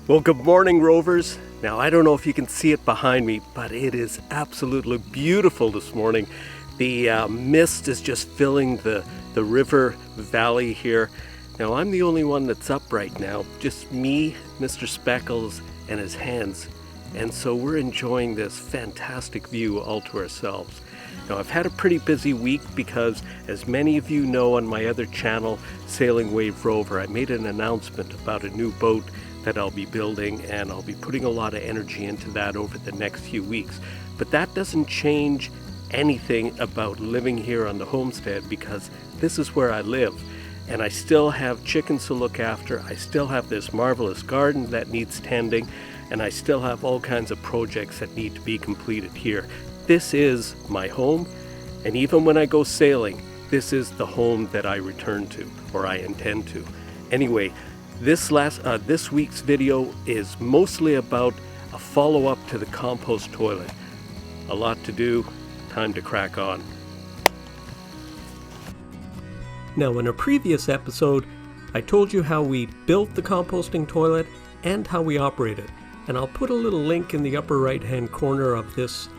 Well, good morning, Rovers. Now, I don't know if you can see it behind me, but it is absolutely beautiful this morning. The mist is just filling the river valley here. Now, I'm the only one that's up right now, just me, Mr. Speckles, and his hands. And so we're enjoying this fantastic view all to ourselves. Now, I've had a pretty busy week because, as many of you know on my other channel, Sailing Wave Rover, I made an announcement about a new boat that I'll be building, and I'll be putting a lot of energy into that over the next few weeks. But that doesn't change anything about living here on the homestead, because this is where I live. And I still have chickens to look after, I still have this marvelous garden that needs tending, and I still have all kinds of projects that need to be completed here. This is my home, and even when I go sailing, this is the home that I return to, or I intend to. Anyway, this week's video is mostly about a follow-up to the compost toilet. A lot to do, time to crack on. Now, in a previous episode, I told you how we built the composting toilet and how we operate it. And I'll put a little link in the upper right-hand corner of this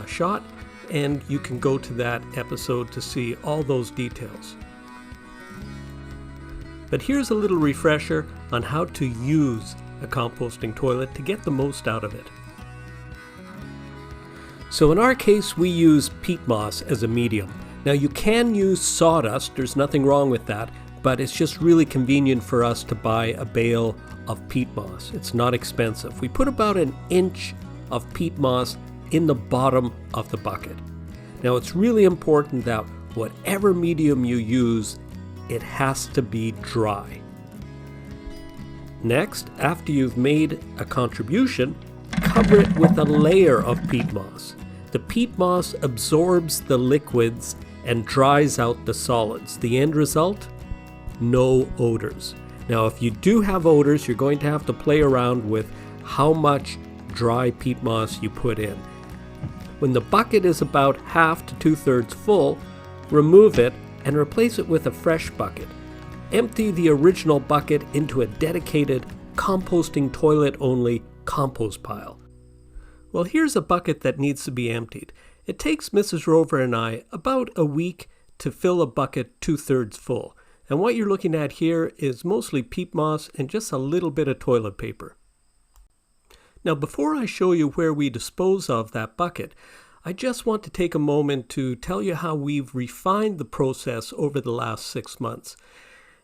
shot, and you can go to that episode to see all those details. But here's a little refresher on how to use a composting toilet to get the most out of it. So in our case, we use peat moss as a medium. Now, you can use sawdust, there's nothing wrong with that, but it's just really convenient for us to buy a bale of peat moss. It's not expensive. We put about an inch of peat moss in the bottom of the bucket. Now, it's really important that whatever medium you use, it has to be dry. Next, after you've made a contribution, cover it with a layer of peat moss. The peat moss absorbs the liquids and dries out the solids. The end result? No odors. Now, if you do have odors, you're going to have to play around with how much dry peat moss you put in. When the bucket is about half to 2/3 full, remove it and replace it with a fresh bucket. Empty the original bucket into a dedicated composting toilet only compost pile. Well, here's a bucket that needs to be emptied. It takes Mrs. Rover and I about a week to fill a bucket 2/3 full. And what you're looking at here is mostly peat moss and just a little bit of toilet paper. Now, before I show you where we dispose of that bucket, I just want to take a moment to tell you how we've refined the process over the last 6 months.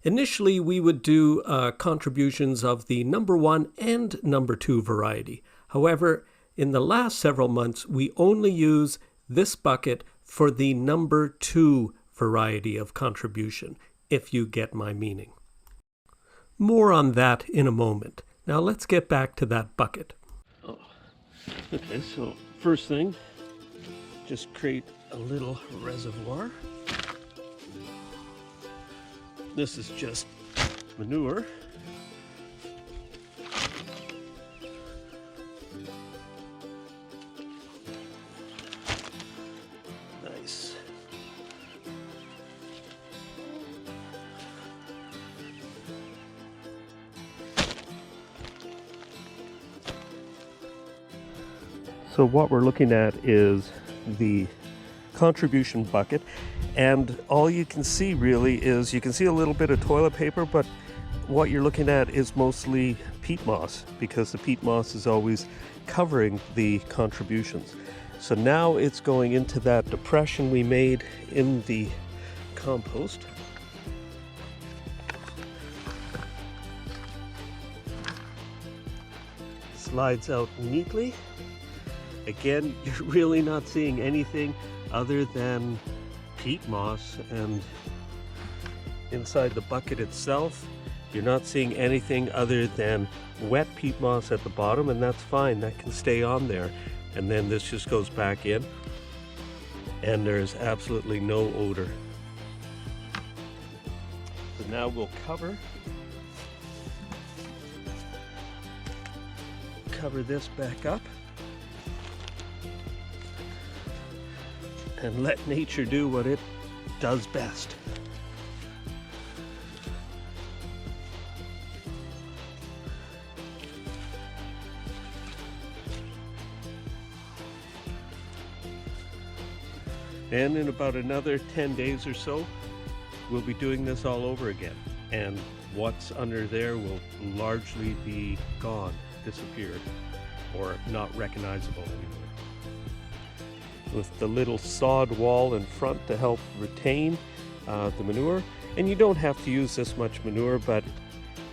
Initially, we would do contributions of the number 1 and number 2 variety. However, in the last several months, we only use this bucket for the number 2 variety of contribution, if you get my meaning. More on that in a moment. Now let's get back to that bucket. Okay, so first thing, just create a little reservoir. This is just manure. Nice. So what we're looking at is the contribution bucket, and all you can see really is, you can see a little bit of toilet paper, but what you're looking at is mostly peat moss, because the peat moss is always covering the contributions. So now it's going into that depression we made in the compost. Slides out neatly. Again, you're really not seeing anything other than peat moss, and inside the bucket itself, you're not seeing anything other than wet peat moss at the bottom, and that's fine. That can stay on there. And then this just goes back in, and there's absolutely no odor. So now we'll cover this back up. And let nature do what it does best. And in about another 10 days or so, we'll be doing this all over again. And what's under there will largely be gone, disappeared, or not recognizable anymore. With the little sod wall in front to help retain the manure. And you don't have to use this much manure, but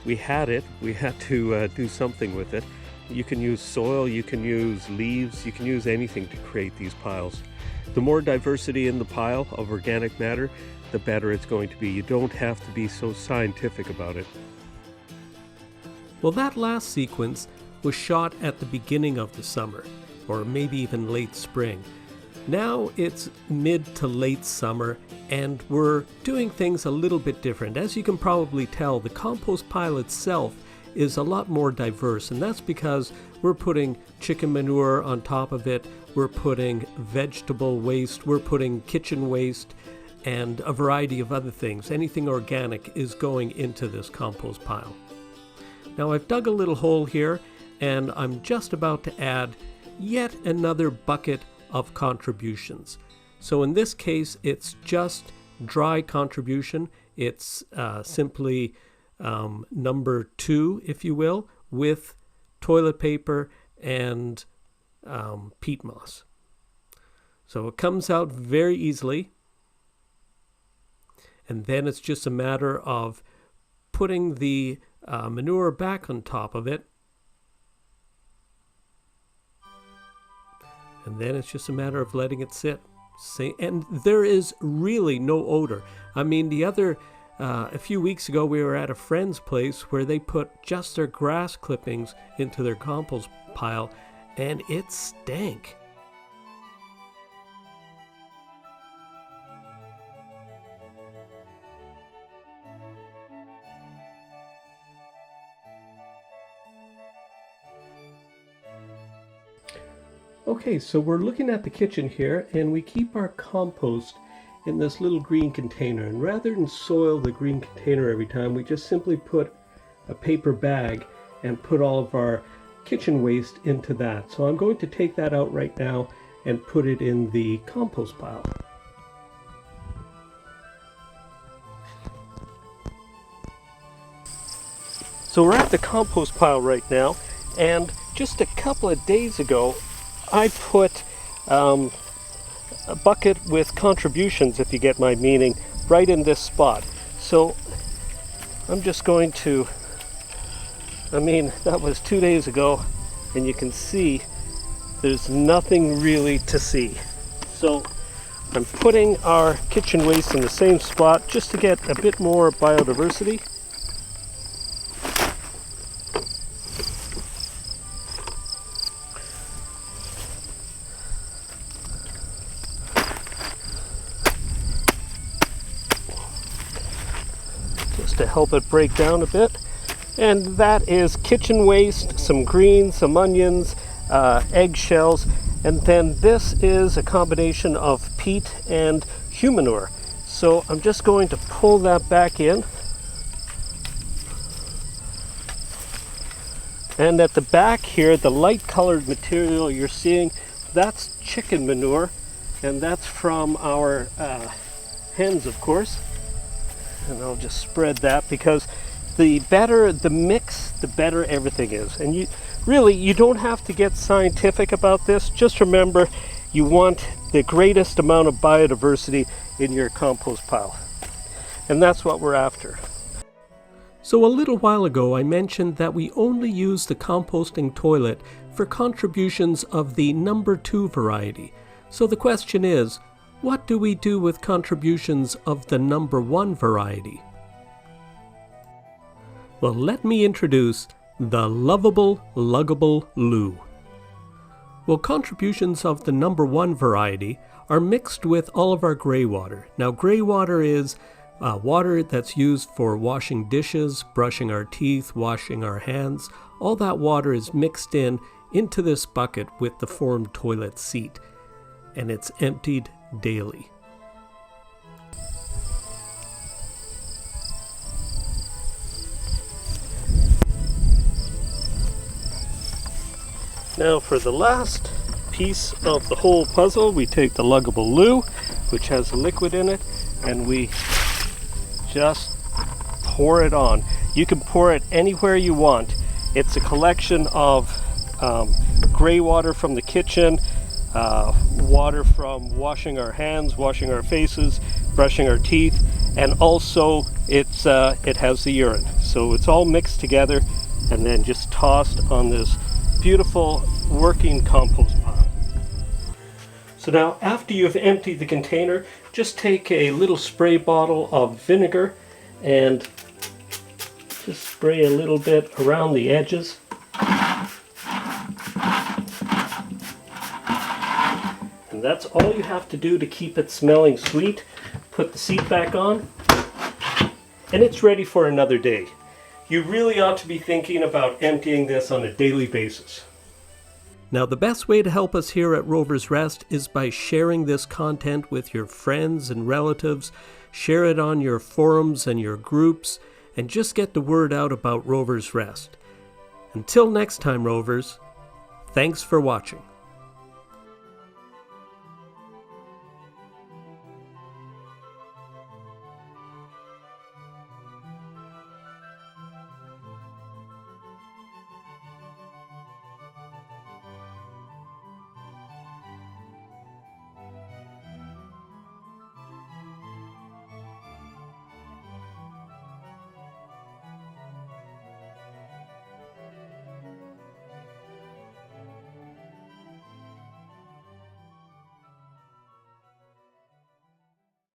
we had to do something with it. You can use soil, you can use leaves, you can use anything to create these piles. The more diversity in the pile of organic matter, the better it's going to be. You don't have to be so scientific about it. Well, that last sequence was shot at the beginning of the summer, or maybe even late spring. Now it's mid to late summer, and we're doing things a little bit different. As you can probably tell, the compost pile itself is a lot more diverse, and that's because we're putting chicken manure on top of it, we're putting vegetable waste, we're putting kitchen waste, and a variety of other things. Anything organic is going into this compost pile. Now I've dug a little hole here, and I'm just about to add yet another bucket of contributions. So in this case, it's just dry contribution. It's simply number 2, if you will, with toilet paper and peat moss. So it comes out very easily, and then it's just a matter of putting the manure back on top of it, and then it's just a matter of letting it sit. And there is really no odor. I mean, a few weeks ago we were at a friend's place where they put just their grass clippings into their compost pile, and it stank. Okay, so we're looking at the kitchen here, and we keep our compost in this little green container. And rather than soil the green container every time, we just simply put a paper bag and put all of our kitchen waste into that. So I'm going to take that out right now and put it in the compost pile. So we're at the compost pile right now, and just a couple of days ago I put a bucket with contributions, if you get my meaning, right in this spot. So I'm just going to, that was 2 days ago, and you can see there's nothing really to see. So I'm putting our kitchen waste in the same spot just to get a bit more biodiversity. To help it break down a bit. And that is kitchen waste, some greens, some onions, eggshells, and then this is a combination of peat and humanure. So I'm just going to pull that back in. And at the back here, the light colored material you're seeing, that's chicken manure, and that's from our hens, of course. And I'll just spread that, because the better the mix, the better everything is. And you don't have to get scientific about this. Just remember, you want the greatest amount of biodiversity in your compost pile. And that's what we're after. So a little while ago I mentioned that we only use the composting toilet for contributions of the number 2 variety. So the question is, what do we do with contributions of the number 1 variety? Well, let me introduce the lovable, luggable loo. Well, contributions of the number 1 variety are mixed with all of our gray water. Now, gray water is water that's used for washing dishes, brushing our teeth, washing our hands. All that water is mixed into this bucket with the formed toilet seat, and it's emptied daily. Now for the last piece of the whole puzzle, we take the luggable loo. which has a liquid in it, and we just pour it on. You can pour it anywhere you want. It's a collection of gray water from the kitchen, water from washing our hands, washing our faces, brushing our teeth, and also it has the urine. So it's all mixed together and then just tossed on this beautiful working compost pile. So now, after you've emptied the container, just take a little spray bottle of vinegar and just spray a little bit around the edges. And that's all you have to do to keep it smelling sweet. Put the seat back on, and it's ready for another day. You really ought to be thinking about emptying this on a daily basis. Now, the best way to help us here at Rover's Rest is by sharing this content with your friends and relatives. Share it on your forums and your groups, and just get the word out about Rover's Rest. Until next time, Rovers, thanks for watching.